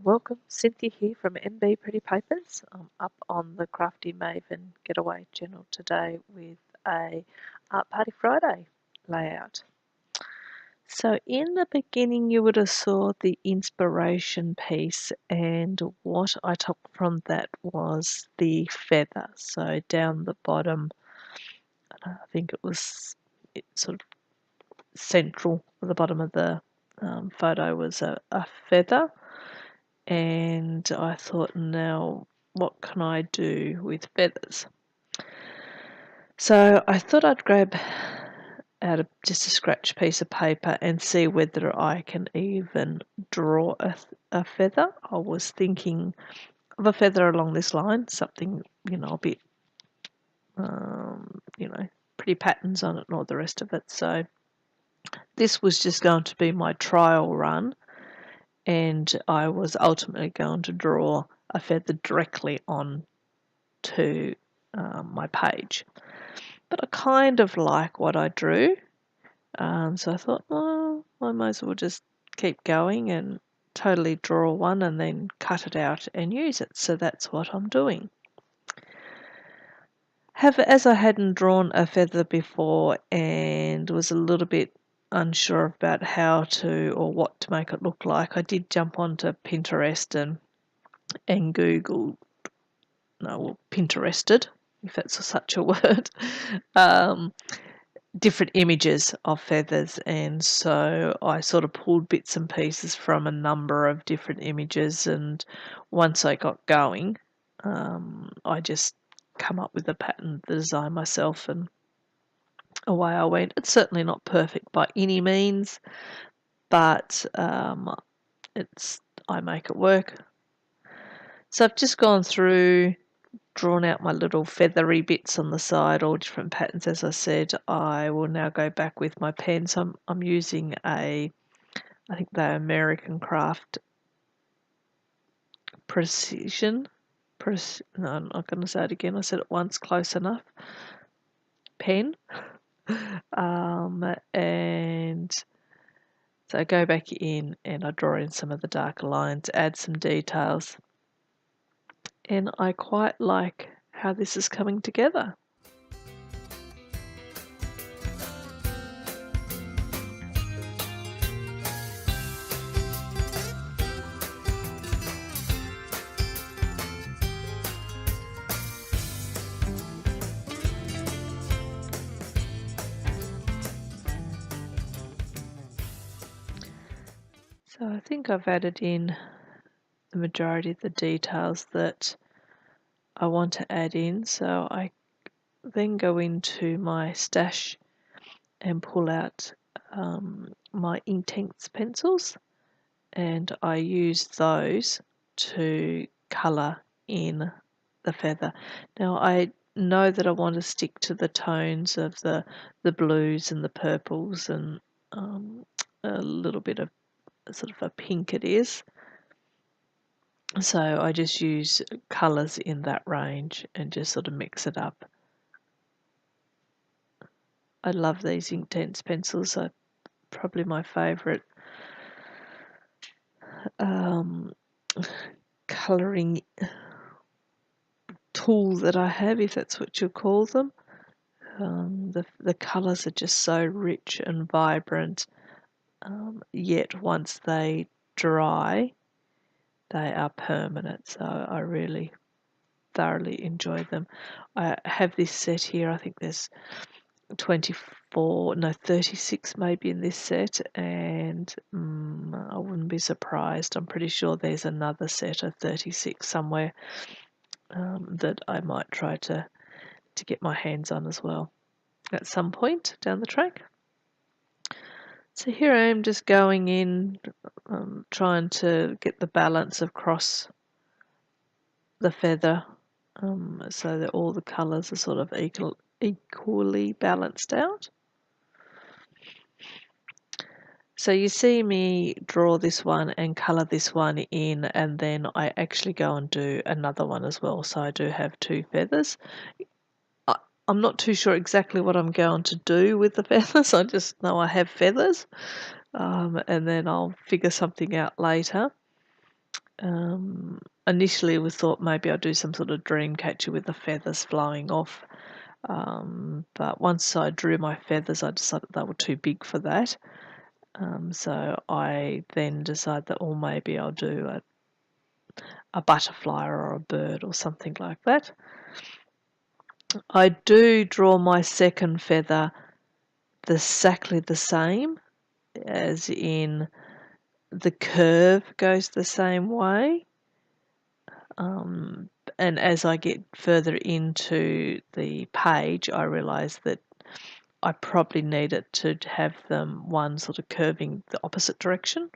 Welcome, Cynthia here from MB Pretty Papers. I'm up on the Crafty Maven Getaway channel today with a Art Party Friday layout. So in the beginning you would have saw the inspiration piece, and what I took from that was the feather. So down the bottom, I think it was sort of central at the bottom of the photo was a feather. And I thought, now what can I do with feathers? So I thought I'd grab out just a scratch piece of paper and see whether I can even draw a feather. I was thinking of a feather along this line, something, a bit, pretty patterns on it and all the rest of it. So this was just going to be my trial run, and I was ultimately going to draw a feather directly on to my page. But I kind of like what I drew, so I thought, well, I might as well just keep going and totally draw one and then cut it out and use it. So that's what I'm doing. As I hadn't drawn a feather before and was a little bit unsure about how to or what to make it look like, I did jump onto Pinterest and Google, Pinterested, if that's such a word, different images of feathers. And so I sort of pulled bits and pieces from a number of different images, and once I got going, I just come up with a pattern, the design myself, and away I went. It's certainly not perfect by any means, but I make it work. So I've just gone through, drawn out my little feathery bits on the side, all different patterns. As I said, I will now go back with my pen. So I'm using I think they're American Craft Precision. No, I'm not going to say it again. I said it once, close enough. Pen. And so I go back in and I draw in some of the darker lines, add some details. And I quite like how this is coming together. So I think I've added in the majority of the details that I want to add in. So I then go into my stash and pull out my Inktense pencils, and I use those to colour in the feather. Now I know that I want to stick to the tones of the blues and the purples and a little bit of sort of a pink it is. So I just use colours in that range and just sort of mix it up. I love these Inktense pencils. Are probably my favourite colouring tool that I have, if that's what you call them. The colours are just so rich and vibrant, yet once they dry, they are permanent. So I really thoroughly enjoy them. I have this set here. I think there's 36 maybe in this set, and I wouldn't be surprised. I'm pretty sure there's another set of 36 somewhere that I might try to get my hands on as well at some point down the track. So here I am just going in, trying to get the balance across the feather, so that all the colours are sort of equally balanced out. So you see me draw this one and colour this one in, and then I actually go and do another one as well. So I do have two feathers. I'm not too sure exactly what I'm going to do with the feathers. I just know I have feathers, and then I'll figure something out later. initially we thought maybe I'd do some sort of dream catcher with the feathers flowing off. But once I drew my feathers, I decided they were too big for that. So I then decided that, oh, maybe I'll do a butterfly or a bird or something like that. I do draw my second feather exactly the same, as in the curve goes the same way. And as I get further into the page, I realise that I probably need it to have them one sort of curving the opposite direction,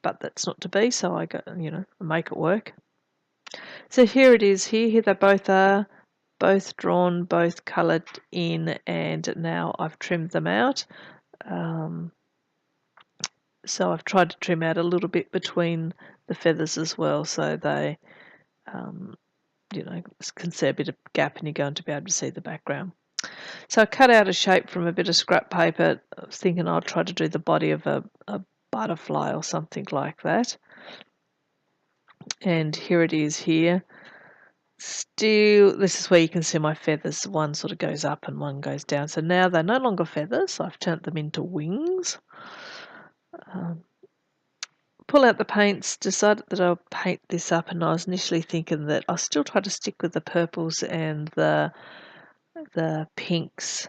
but that's not to be, so I make it work. So here it is. Here they both are, both drawn, both coloured in, and now I've trimmed them out. So I've tried to trim out a little bit between the feathers as well, so they can see a bit of gap and you're going to be able to see the background. So I cut out a shape from a bit of scrap paper. I was thinking I'll try to do the body of a butterfly or something like that. And here it is here. Still, this is where you can see my feathers. One sort of goes up and one goes down. So now they're no longer feathers. I've turned them into wings. Pull out the paints, decided that I'll paint this up, and I was initially thinking that I'll still try to stick with the purples and the pinks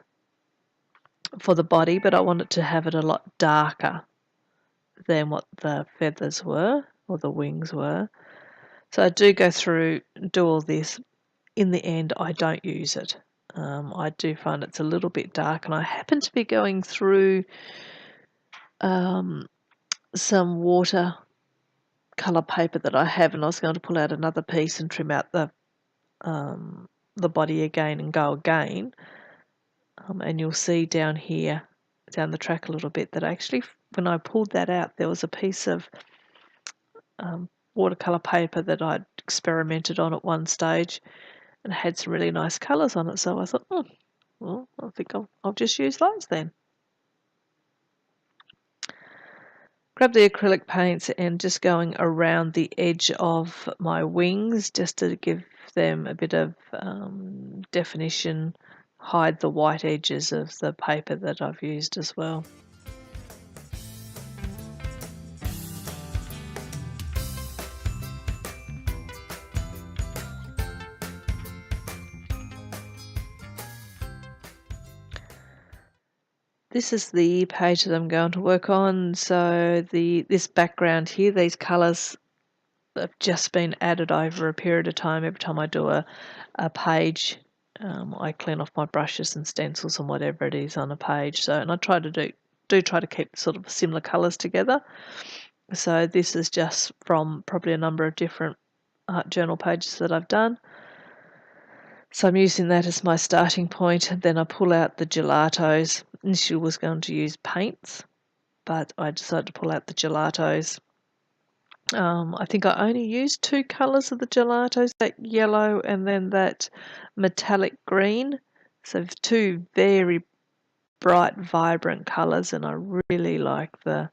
for the body, but I wanted to have it a lot darker than what the feathers were or the wings were. So I do go through, do all this. In the end, I don't use it. I do find it's a little bit dark, and I happen to be going through some water colour paper that I have, and I was going to pull out another piece and trim out the body again and go again. And you'll see down here, down the track a little bit, that actually when I pulled that out, there was a piece of watercolour paper that I'd experimented on at one stage and had some really nice colours on it. So I thought, well, I think I'll just use those then. Grab the acrylic paints and just going around the edge of my wings just to give them a bit of definition, hide the white edges of the paper that I've used as well. This is the page that I'm going to work on. So this background here, these colours have just been added over a period of time. Every time I do a page, I clean off my brushes and stencils and whatever it is on a page. So, and I try to try to keep sort of similar colours together. So this is just from probably a number of different art journal pages that I've done. So I'm using that as my starting point, and then I pull out the gelatos. Initially was going to use paints, but I decided to pull out the gelatos. I think I only used two colours of the gelatos, that yellow and then that metallic green. So two very bright, vibrant colours, and I really like the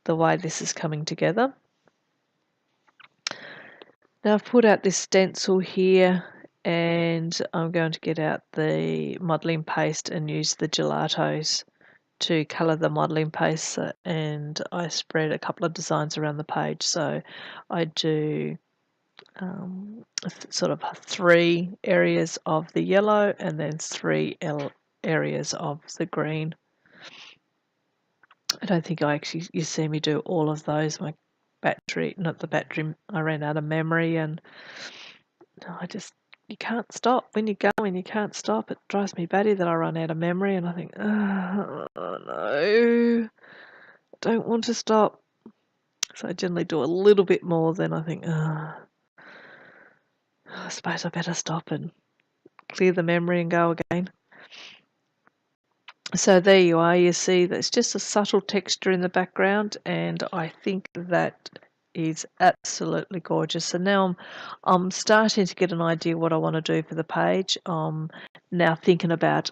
way this is coming together. Now I've put out this stencil here, and I'm going to get out the modelling paste and use the gelatos to colour the modelling paste, and I spread a couple of designs around the page. So I do sort of 3 areas of the yellow and then 3 areas of the green. I don't think you see me do all of those. My battery, not the battery, I ran out of memory, and you can't stop. When you're going, you can't stop. It drives me batty that I run out of memory, and I think, oh no, I don't want to stop. So I generally do a little bit more, then I think, I suppose I better stop and clear the memory and go again. So there you are. You see that's just a subtle texture in the background, and I think that is absolutely gorgeous. So now I'm starting to get an idea what I want to do for the page. Now thinking about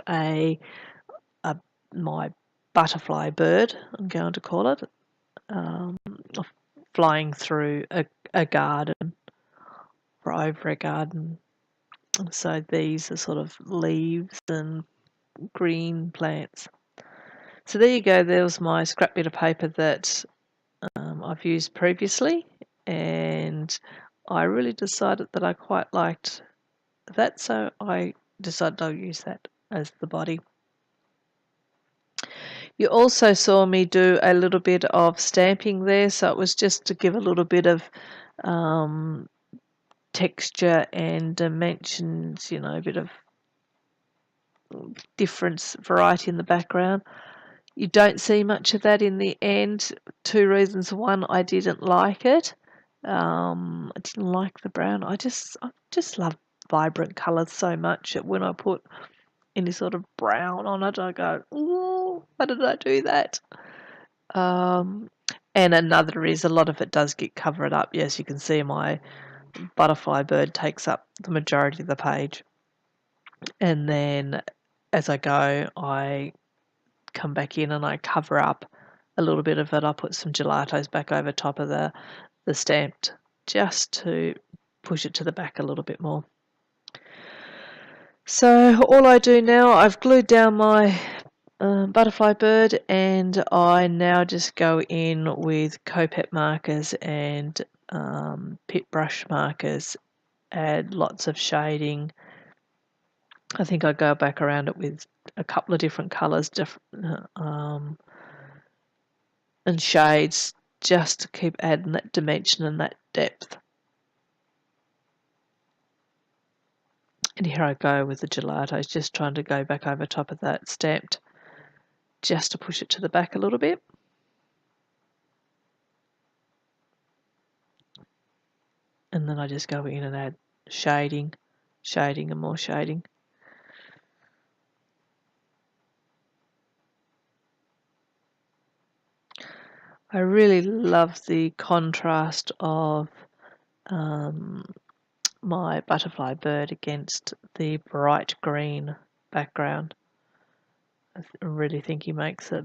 my butterfly bird, I'm going to call it, flying through a garden or over a garden. So these are sort of leaves and green plants. So there you go. There was my scrap bit of paper that I've used previously, and I really decided that I quite liked that, so I decided I'll use that as the body. You also saw me do a little bit of stamping there, so it was just to give a little bit of texture and dimensions, you know, a bit of difference, variety in the background. You don't see much of that in the end. Two reasons. One, I didn't like it. I didn't like the brown. I just love vibrant colours so much that when I put any sort of brown on it, I go, ooh, why did I do that? And another is a lot of it does get covered up. Yes, you can see my butterfly bird takes up the majority of the page. And then as I go, I come back in and I cover up a little bit of it. I put some gelatos back over top of the stamped just to push it to the back a little bit more. So all I do now, I've glued down my butterfly bird, and I now just go in with Copic markers and pit brush markers, add lots of shading. I think I go back around it with a couple of different colours and shades, just to keep adding that dimension and that depth. And here I go with the gelatos, just trying to go back over top of that stamped, just to push it to the back a little bit. And then I just go in and add shading, and more shading. I really love the contrast of my butterfly bird against the bright green background. I really think he makes it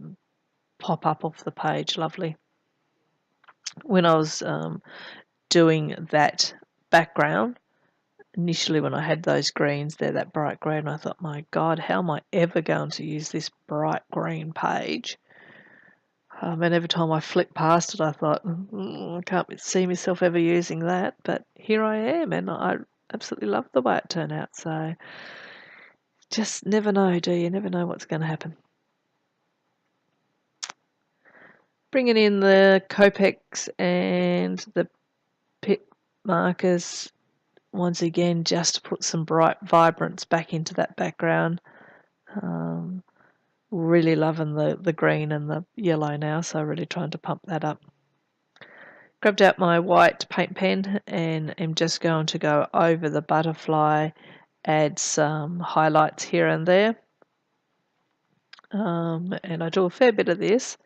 pop up off the page lovely. When I was doing that background, initially when I had those greens there, that bright green, I thought, my God, how am I ever going to use this bright green page? And every time I flicked past it, I thought, I can't see myself ever using that. But here I am, and I absolutely love the way it turned out. So just never know, do you? Never know what's going to happen. Bringing in the Copics and the pit markers once again, just to put some bright vibrance back into that background. Really loving the green and the yellow now, so really trying to pump that up. Grabbed out my white paint pen and am just going to go over the butterfly, add some highlights here and there. And I do a fair bit of this,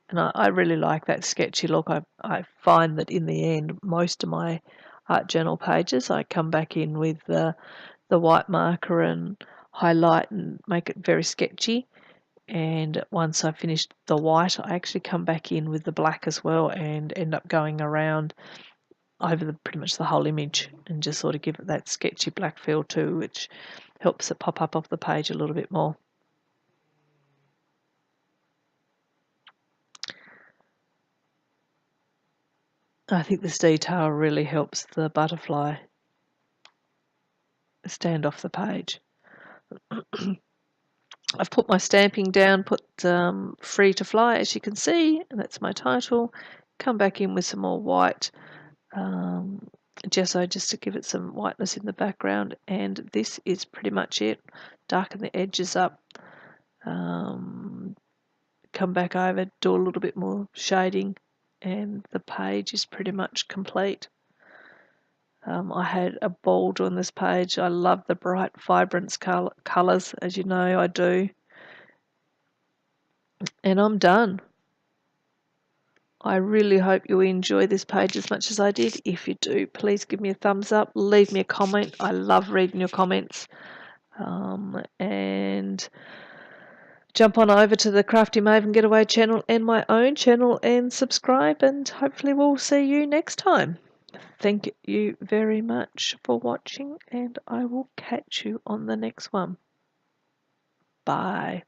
and I really like that sketchy look. I find that in the end, most of my art journal pages, I come back in with the white marker and highlight and make it very sketchy. And once I finished the white, I actually come back in with the black as well and end up going around over pretty much the whole image and just sort of give it that sketchy black feel too, which helps it pop up off the page a little bit more. I think this detail really helps the butterfly stand off the page. I've put my stamping down, put Free to Fly, as you can see, and that's my title. Come back in with some more white gesso just to give it some whiteness in the background, and this is pretty much it. Darken the edges up, come back over, do a little bit more shading, and the page is pretty much complete. I had a ball doing this page. I love the bright, vibrant colours, as you know I do. And I'm done. I really hope you enjoy this page as much as I did. If you do, please give me a thumbs up. Leave me a comment. I love reading your comments. And jump on over to the Crafty Maven Getaway channel and my own channel and subscribe, and hopefully we'll see you next time. thank you very much for watching, and I will catch you on the next one. Bye.